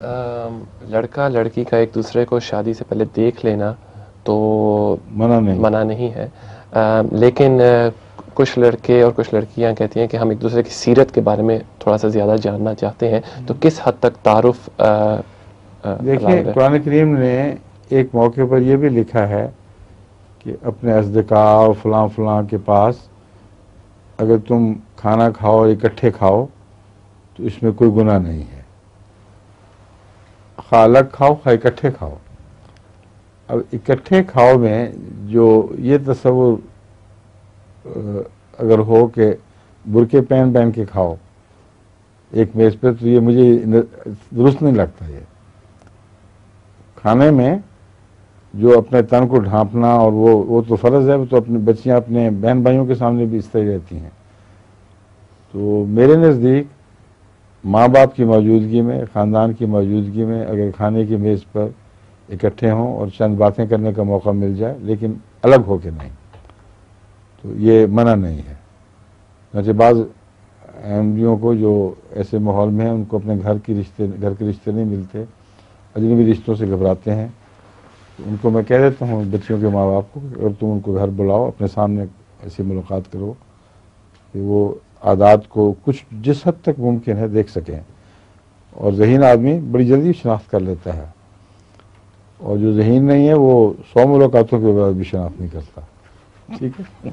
لڑکا لڑکی کا ایک دوسرے کو شادی سے پہلے دیکھ لینا تو منع نہیں ہے، لیکن کچھ لڑکے اور کچھ لڑکیاں کہتی ہیں کہ ہم ایک دوسرے کی سیرت کے بارے میں تھوڑا سا زیادہ جاننا چاہتے ہیں، تو کس حد تک تعارف دیکھیں قرآن کریم نے ایک موقع پر یہ بھی لکھا ہے کہ اپنے اصدقاء اور فلاں فلاں کے پاس اگر تم کھانا کھاؤ اور اکٹھے کھاؤ تو اس میں کوئی گناہ نہیں ہے، خواہ الگ کھاؤ خواہ اکٹھے کھاؤ۔ اب اکٹھے کھاؤ میں جو یہ تصور اگر ہو کہ برقعے پہن کے کھاؤ ایک میز پہ، تو یہ مجھے درست نہیں لگتا۔ یہ کھانے میں جو اپنے تن کو ڈھانپنا اور وہ تو فرض ہے، وہ تو اپنی بچیاں اپنے بہن بھائیوں کے سامنے بھی اس طرح رہتی ہیں۔ تو میرے نزدیک ماں باپ کی موجودگی میں، خاندان کی موجودگی میں اگر کھانے کی میز پر اکٹھے ہوں اور چند باتیں کرنے کا موقع مل جائے، لیکن الگ ہو کے نہیں، تو یہ منع نہیں ہے۔ چنانچہ بعض احمدیوں کو جو ایسے ماحول میں ہیں ان کو اپنے گھر کے رشتے نہیں ملتے، اجنبی رشتوں سے گھبراتے ہیں، تو ان کو میں کہہ دیتا ہوں بچیوں کے ماں باپ کو کہ اگر تم ان کو گھر بلاؤ، اپنے سامنے ایسی ملاقات کرو کہ وہ عادات کو کچھ جس حد تک ممکن ہے دیکھ سکیں، اور ذہین آدمی بڑی جلدی شناخت کر لیتا ہے، اور جو ذہین نہیں ہے وہ 100 ملاقاتوں کے بعد بھی شناخت نہیں کرتا۔ ٹھیک ہے۔